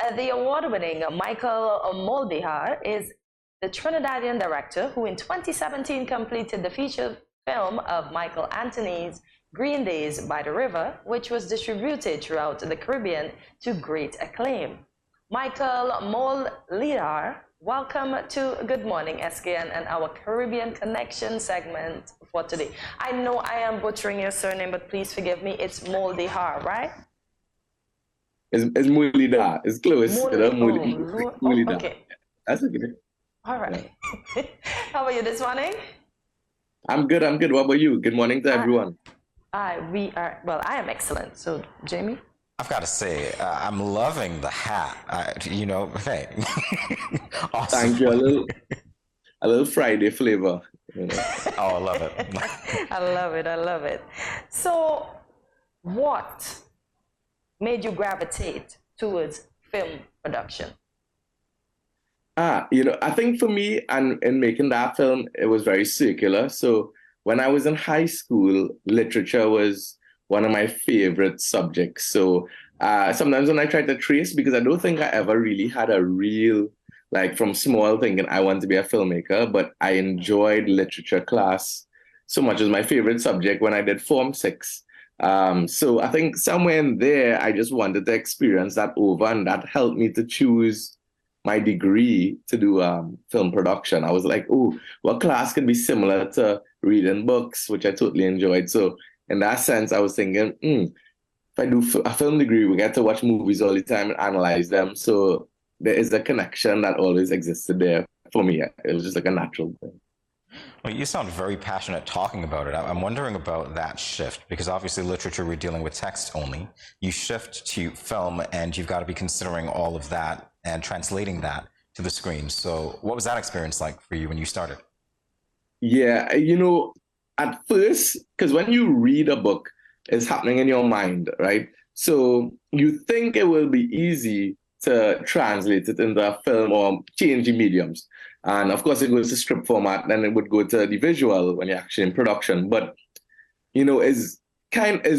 The award-winning Michael Mooleedhar is the Trinidadian director who in 2017 completed the feature film of Michael Anthony's Green Days by the River, which was distributed throughout the Caribbean to great acclaim. Michael Mooleedhar, welcome to Good Morning SKN and our Caribbean Connection segment for today. I know I am butchering your surname, but please forgive me. It's Mooleedhar, right? It's Mooleedhar. It's close. Mooleedhar. Okay. That's okay. All right. Yeah. How are you this morning? I'm good. What about you? Good morning to everyone. I am excellent. So, Jamie? I've got to say, I'm loving the hat. Hey. Awesome. Thank you. A little Friday flavor. Oh, I love it. I love it. So, what made you gravitate towards film production? I think for me, and in making that film, it was very circular. So when I was in high school, literature was one of my favorite subjects. So sometimes when I try to trace, because I don't think I ever really had a real, like from small thinking, I want to be a filmmaker, but I enjoyed literature class so much. It was my favorite subject when I did Form 6. So I think somewhere in there, I just wanted to experience that over, and that helped me to choose my degree to do film production. I was like, oh, what class could be similar to reading books, which I totally enjoyed. So in that sense, I was thinking, if I do a film degree, we get to watch movies all the time and analyze them. So there is a connection that always existed there for me. It was just like a natural thing. Well, you sound very passionate talking about it. I'm wondering about that shift, because obviously literature, we're dealing with text only. You shift to film and you've got to be considering all of that and translating that to the screen. So what was that experience like for you when you started? Yeah, at first, because when you read a book, it's happening in your mind, right? So you think it will be easy to translate it into a film or change the mediums. And of course, it goes to script format, then it would go to the visual when you're actually in production. But, it's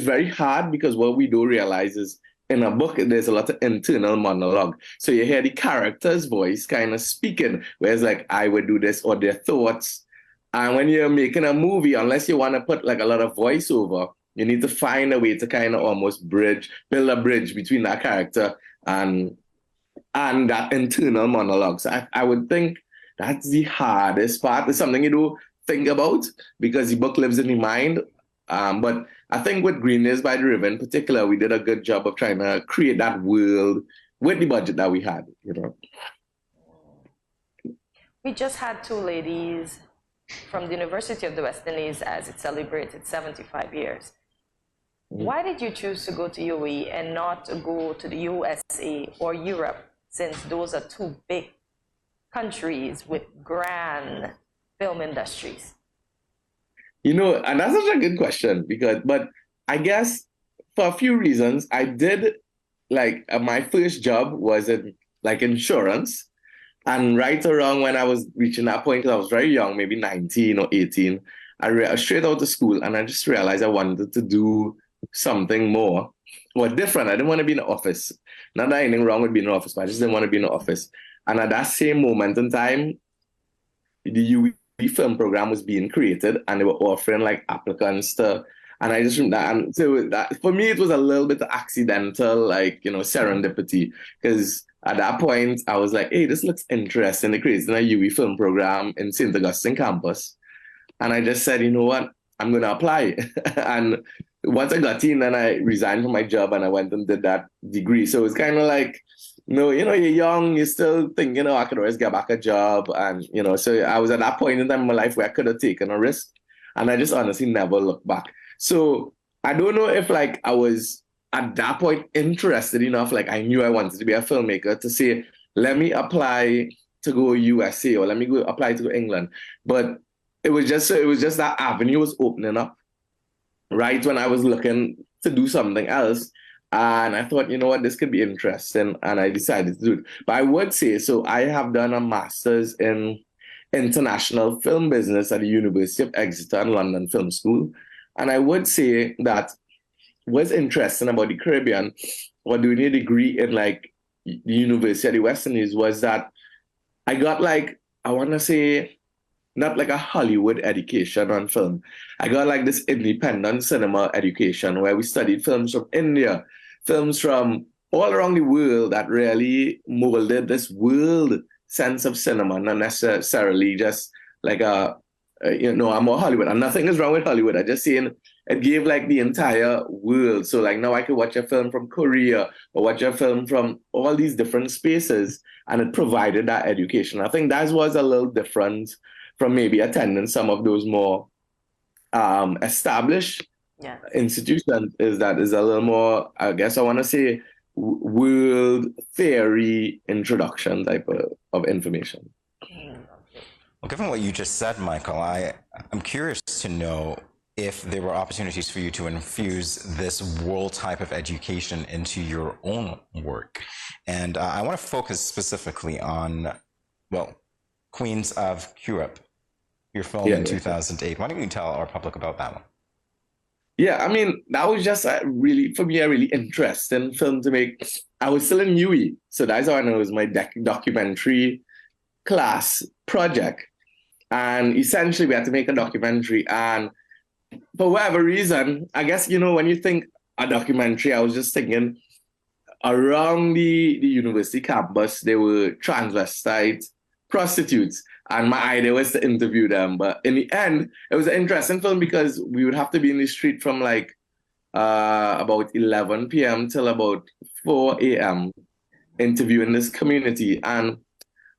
very hard, because what we don't realize is in a book, there's a lot of internal monologue. So you hear the character's voice kind of speaking, whereas like, I would do this, or their thoughts. And when you're making a movie, unless you want to put like a lot of voiceover, you need to find a way to kind of almost build a bridge between that character and that internal monologue. So I would think that's the hardest part. It's something you do think about because the book lives in your mind. But I think with Green Days by the River in particular, we did a good job of trying to create that world with the budget that we had, We just had two ladies from the University of the West Indies as it celebrated 75 years. Why did you choose to go to UAE and not go to the USA or Europe, since those are two big countries with grand film industries? And that's such a good question, but I guess for a few reasons, I did my first job was in insurance. And right around when I was reaching that point, because I was very young, maybe 19 or 18, I straight out of school, and I just realized I wanted to do something more different. I didn't want to be in the office. Not that anything wrong with being in the office, but I just didn't want to be in the office. And at that same moment in time, the UWE film program was being created, and they were offering applicants to, and I just remember that. And so that, for me, it was a little bit accidental, serendipity, because at that point, I was like, hey, this looks interesting. They're creating a UWE film program in St. Augustine campus. And I just said, you know what? I'm going to apply. And once I got in, then I resigned from my job and I went and did that degree. So it's kind of like, you're young, you're still thinking, I could always get back a job. And, so I was at that point in time in my life where I could have taken a risk. And I just honestly never looked back. So I don't know if I was at that point interested enough, I knew I wanted to be a filmmaker, to say, let me apply to go USA or let me go apply to go England. But it was just that avenue was opening up right when I was looking to do something else. And I thought, this could be interesting. And I decided to do it. But I would say, so I have done a master's in international film business at the University of Exeter and London Film School. And I would say that what's interesting about the Caribbean or doing a degree in the University of the West Indies was that I got like, I want to say, not like a Hollywood education on film. I got like this independent cinema education where we studied films from India, films from all around the world that really molded this world sense of cinema, not necessarily just like I'm more Hollywood. And nothing is wrong with Hollywood. I just saying it gave like the entire world. So like now I could watch a film from Korea or watch a film from all these different spaces, and it provided that education. I think that was a little different from maybe attending some of those more established institutions. Is a little more, I guess I want to say, world theory introduction type of information. Well, given what you just said, Michael, I'm curious to know if there were opportunities for you to infuse this world type of education into your own work. And I want to focus specifically on, well, Queens of Europe, your film in 2008. Why don't you tell our public about that one? Yeah, I mean, that was just for me, a really interesting film to make. I was still in UE, so that's how I know it was my documentary class project. And essentially, we had to make a documentary. And for whatever reason, I guess, when you think a documentary, I was just thinking around the university campus, there were transvestite prostitutes. And my idea was to interview them. But in the end, it was an interesting film because we would have to be in the street from like about 11 p.m. till about 4 a.m. interviewing this community. And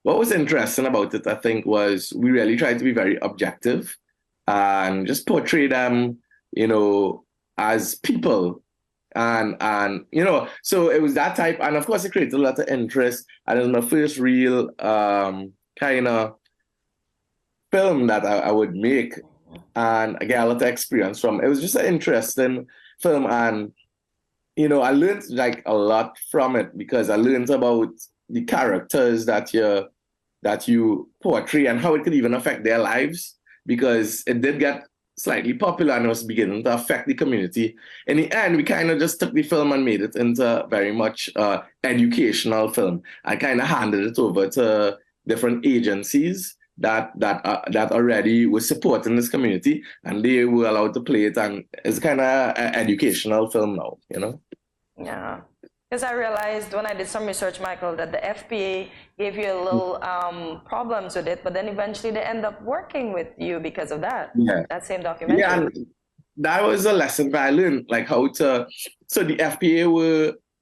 what was interesting about it, I think, was we really tried to be very objective and just portray them, as people. And so it was that type. And of course, it created a lot of interest. And it was my first real kind of film that I would make. And I get a lot of experience from. It was just an interesting film. And, I learned like a lot from it because I learned about the characters that you portray and how it could even affect their lives, because it did get slightly popular and it was beginning to affect the community. In the end, we kind of just took the film and made it into very much educational film. I kind of handed it over to different agencies that already was supporting this community, and they were allowed to play it, and it's kind of an educational film now, Yeah. Because I realized when I did some research, Michael, that the FPA gave you a little problems with it, but then eventually they end up working with you because of that. Yeah. That same documentary. Yeah, and that was a lesson that I learned, like how to. So the FPA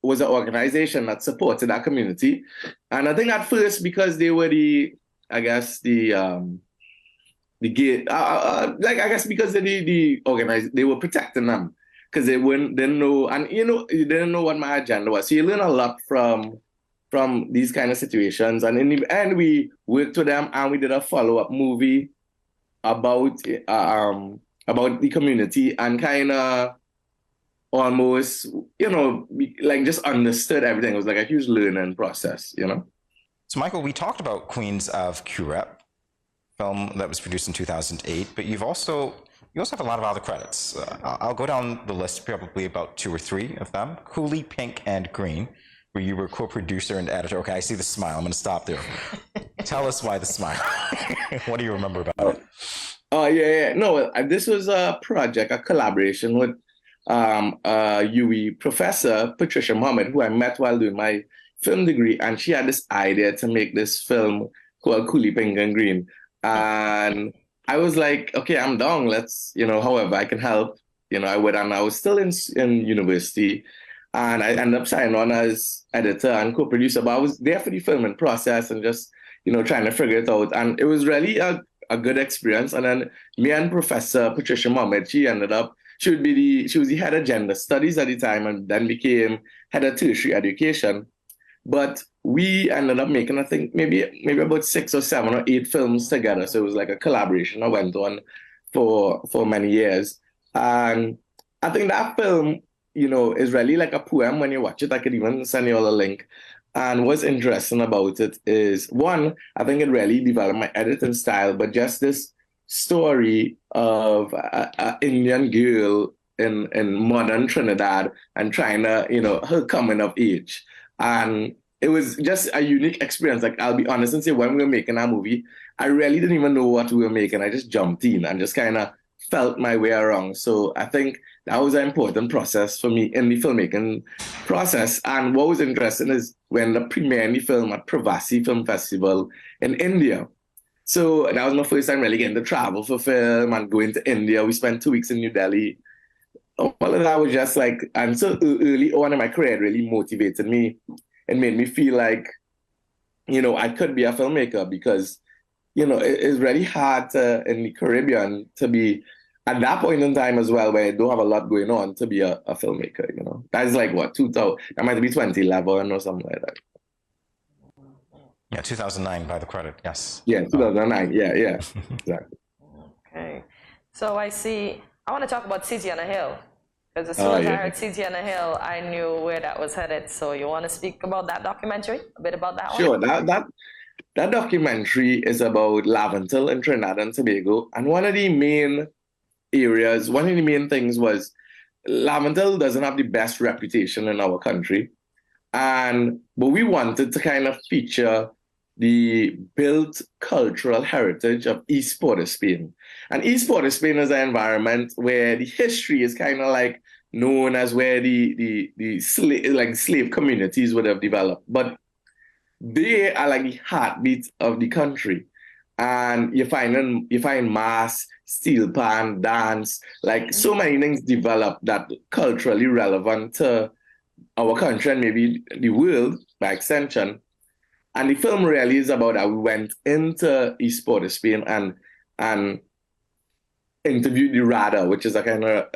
was an organization that supported that community, and I think at first because they were the gate, I guess because they were protecting them. Because they didn't know, and you didn't know what my agenda was. So you learn a lot from these kind of situations. And in the end, we worked with them, and we did a follow-up movie about the community, and kind of almost, like just understood everything. It was like a huge learning process, So, Michael, we talked about Queens of Europe, film that was produced in 2008, but you also have a lot of other credits. I'll go down the list, probably about 2 or 3 of them. Cooley, Pink, and Green, where you were co-producer and editor. Okay, I see the smile. I'm going to stop there. Tell us why the smile. What do you remember about it? Oh, yeah. No, this was a project, a collaboration with UE professor, Patricia Mohammed, who I met while doing my film degree. And she had this idea to make this film called Cooley, Pink, and Green. And I was like, okay, I'm down. Let's, however I can help, I would. And I was still in university, and I ended up signing on as editor and co-producer. But I was there for the filming process and just, trying to figure it out. And it was really a good experience. And then me and Professor Patricia Mohammed, she was the head of gender studies at the time, and then became head of tertiary education. But we ended up making, I think, maybe about 6 or 7 or 8 films together. So it was like a collaboration that went on for many years. And I think that film, is really like a poem when you watch it. I could even send you all a link. And what's interesting about it is, one, I think it really developed my editing style, but just this story of an Indian girl in modern Trinidad and trying to, her coming of age. And it was just a unique experience. Like, I'll be honest and say, when we were making that movie, I really didn't even know what we were making. I just jumped in and just kind of felt my way around. So I think that was an important process for me in the filmmaking process. And what was interesting is when the premiere the film at Pravasi Film Festival in India. So that was my first time really getting to travel for film and going to India. We spent 2 weeks in New Delhi. All of that was just like, and so early on in my career, it really motivated me and made me feel like, I could be a filmmaker because, it's really hard in the Caribbean to be, at that point in time as well, where you don't have a lot going on, to be a filmmaker, That's like what, 2000, that might be 2011 or something like that. Yeah, 2009 by the credit, yes. Yeah, 2009, yeah, exactly. Okay. So I want to talk about City on a Hill. Because as soon as I heard City on a Hill, I knew where that was headed. So you want to speak about that documentary? A bit about that one? Sure. That documentary is about Laventille in Trinidad and Tobago. And one of the main things was Laventille doesn't have the best reputation in our country. But we wanted to kind of feature the built cultural heritage of East Port of Spain. And East Port of Spain is an environment where the history is kind of like known as where the slave communities would have developed. But they are like the heartbeat of the country. And you find mass, steel pan, dance, like so many things develop that culturally relevant to our country and maybe the world by extension. And the film really is about that. We went into East Port of Spain and interviewed the Rada, which is a kind of,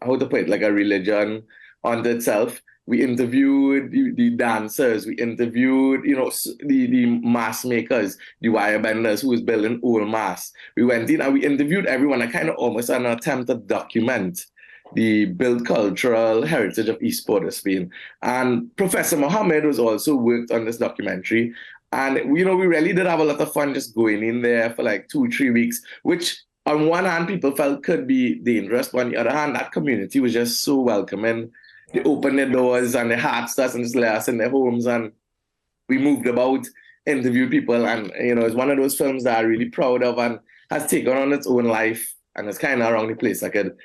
how to put it, like a religion unto itself. We interviewed the dancers. We interviewed, the mask makers, the wire benders who was building old masks. We went in and we interviewed everyone. I kind of almost an attempt to document the built cultural heritage of East Port of Spain. And Professor Mohammed was also worked on this documentary. And, we really did have a lot of fun just going in there for like 2-3 weeks, which on one hand, people felt could be dangerous. But on the other hand, that community was just so welcoming. They opened their doors and they had us and just let us in their homes. And we moved about, interviewed people. And, it's one of those films that I'm really proud of and has taken on its own life. And it's kind of around the place. I could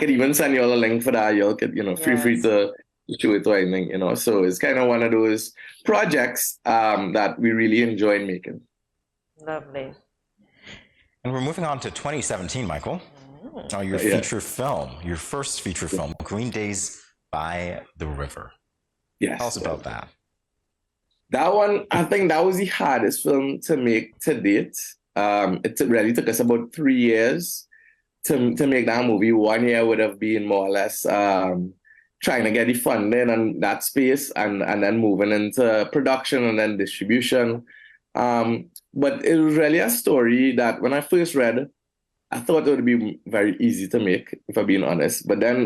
even send you all a link for that. You could, feel free to show it or anything, So it's kind of one of those projects that we really enjoyed making. Lovely. And we're moving on to 2017, Michael. Your feature film, your first feature film, Green Days by the River. Yes. Tell us about that. That one, I think that was the hardest film to make to date. It really took us about 3 years to make that movie. 1 year would have been more or less trying to get the funding and that space and then moving into production and then distribution. But it was really a story that when I first read it, I thought it would be very easy to make, if I'm being honest. But then,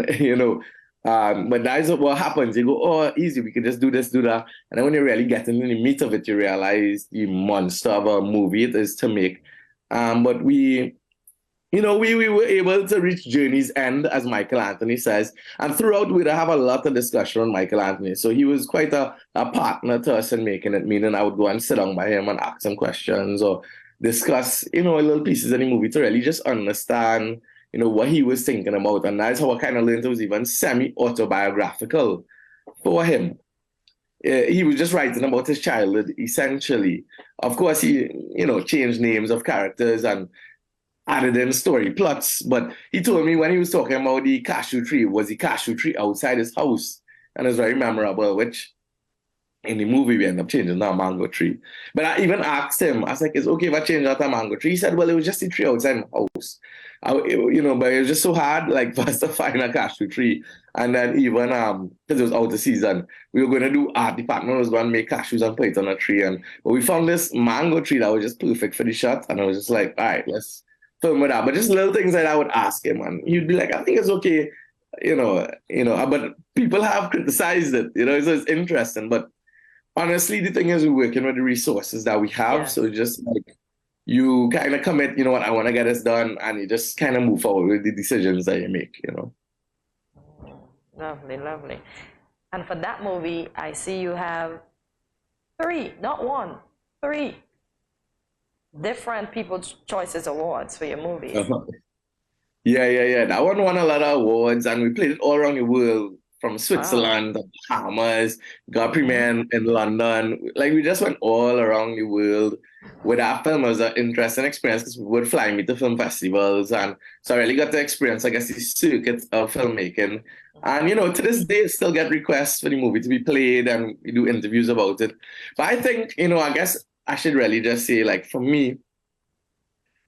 but that is what happens. You go, oh, easy, we can just do this, do that. And then when you really get into the meat of it, you realize the monster of a movie it is to make. But we were able to reach journey's end, as Michael Anthony says. And throughout, we'd have a lot of discussion on Michael Anthony. So he was quite a partner to us in making it, meaning I would go and sit down by him and ask him questions or discuss, little pieces of the movie to really just understand, what he was thinking about. And that's how I kind of learned it was even semi-autobiographical for him. He was just writing about his childhood, essentially. Of course, he, changed names of characters and added in story plots. But he told me when he was talking about the cashew tree, was the cashew tree outside his house. And it's very memorable, which in the movie, we end up changing that mango tree. But I even asked him, I was like, it's okay if I change out a mango tree? He said, well, it was just a tree outside my house. But it was just so hard, like, for us to find a cashew tree. And then even, because it was out of season, we were going to do art department was going to make cashews and put it on a tree. But we found this mango tree that was just perfect for the shot. And I was just like, all right, let's film with that. But just little things that I would ask him. And he'd be like, I think it's okay, but people have criticized it, so it's interesting. But honestly, the thing is, we're working with the resources that we have. Yeah. So just like you kind of commit, what, I want to get this done, and you just kind of move forward with the decisions that you make, Lovely, lovely. And for that movie, I see you have 3, not 1, 3 different People's Choices Awards for your movie. Yeah. That one won a lot of awards, and we played it all around the world, from Switzerland, the Bahamas, got premiered in London. Like, we just went all around the world with our film. It was an interesting experience because we would fly me to film festivals, and so I really got to experience, I guess, the circuit of filmmaking. And, to this day, I still get requests for the movie to be played, and we do interviews about it. But I think, I guess I should really just say, like, for me,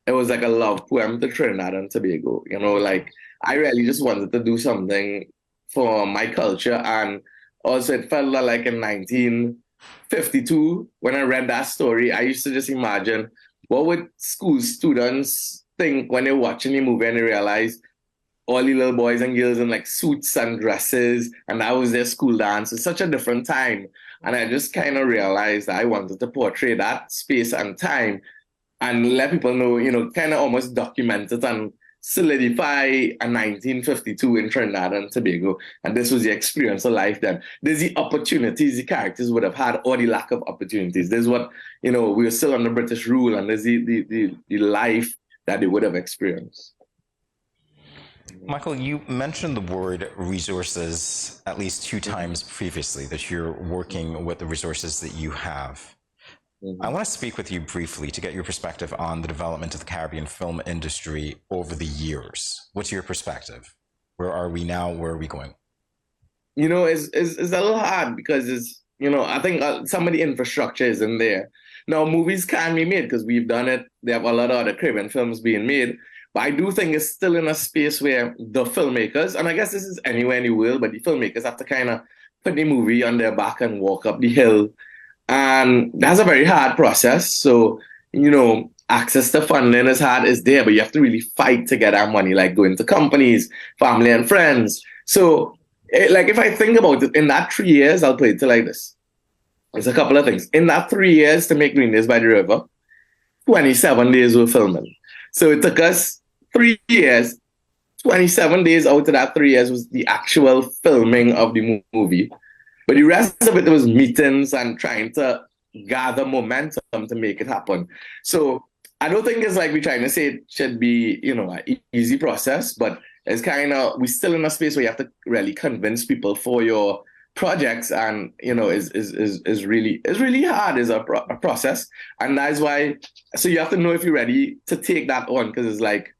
it was like a love poem to Trinidad and Tobago. Like, I really just wanted to do something for my culture. And also, it felt like in 1952, when I read that story, I used to just imagine, what would school students think when they're watching the movie and they realize all the little boys and girls in like suits and dresses, and that was their school dance. It's such a different time. And I just kind of realized that I wanted to portray that space and time and let people know, kind of almost document it and solidify a 1952 in Trinidad and Tobago. And this was the experience of life then. There's the opportunities the characters would have had, or the lack of opportunities. There's what, we were still under British rule, and there's the life that they would have experienced. Michael, you mentioned the word resources at least 2 times previously, that you're working with the resources that you have. I want to speak with you briefly to get your perspective on the development of the Caribbean film industry over the years. What's your perspective? Where are we now? Where are we going? It's a little hard because I think some of the infrastructure isn't there. Now, movies can be made because we've done it. There have a lot of other Caribbean films being made. But I do think it's still in a space where the filmmakers, and I guess this is anywhere in the world, but the filmmakers have to kind of put the movie on their back and walk up the hill. And that's a very hard process. So, access to funding is there, but you have to really fight to get that money, like going to companies, family and friends. So, if I think about it, in that 3 years, I'll put it like this. There's a couple of things. In that 3 years to make Green Days by the River, 27 days were filming. So it took us 3 years. 27 days out of that 3 years was the actual filming of the movie. But the rest of it was meetings and trying to gather momentum to make it happen. So I don't think it's like we're trying to say it should be, an easy process, but it's we're still in a space where you have to really convince people for your projects, and is really hard as a process. And that's why, so you have to know if you're ready to take that on, because it's like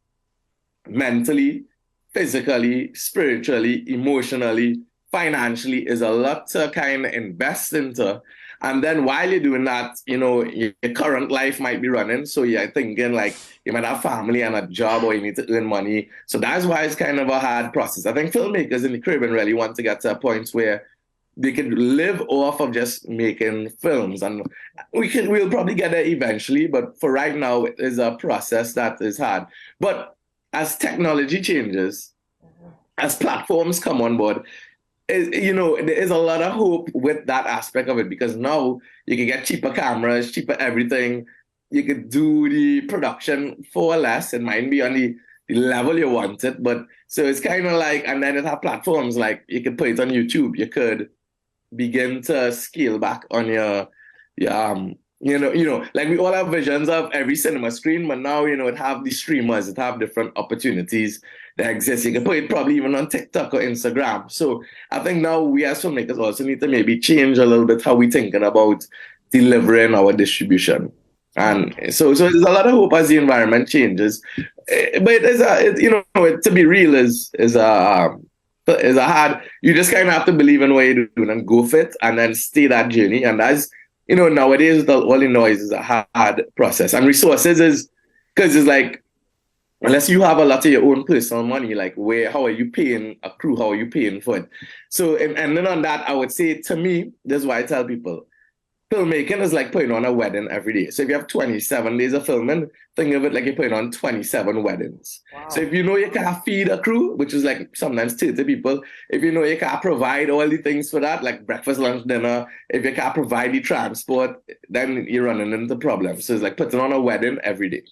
mentally, physically, spiritually, emotionally, financially is a lot to kind of invest into. And then while you're doing that, your current life might be running. So you're thinking like you might have family and a job, or you need to earn money. So that's why it's kind of a hard process. I think filmmakers in the Caribbean really want to get to a point where they can live off of just making films. And we'll probably get there eventually, but for right now, it is a process that is hard. But as technology changes, as platforms come on board, there is a lot of hope with that aspect of it, because now you can get cheaper cameras, cheaper everything. You could do the production for less. It might be on the level you want it, but so it's kind of like, and then it have platforms like you could put it on YouTube. You could begin to scale back on your like we all have visions of every cinema screen, but now, it have the streamers, it have different opportunities that exist. You can put it probably even on TikTok or Instagram. So I think now we as filmmakers also need to maybe change a little bit how we're thinking about delivering our distribution. And so there's a lot of hope as the environment changes. But to be real is a hard, you just kind of have to believe in what you're doing and go for it and then stay that journey. And that's, nowadays, all the noise is a hard process. And resources is, because it's like, unless you have a lot of your own personal money, like how are you paying a crew? How are you paying for it? So, and then on that, I would say, to me, this is why I tell people, filmmaking is like putting on a wedding every day. So if you have 27 days of filming, think of it like you're putting on 27 weddings. Wow. So if you can't feed a crew, which is like sometimes 30 people, if you can't provide all the things for that, like breakfast, lunch, dinner, if you can't provide the transport, then you're running into problems. So it's like putting on a wedding every day.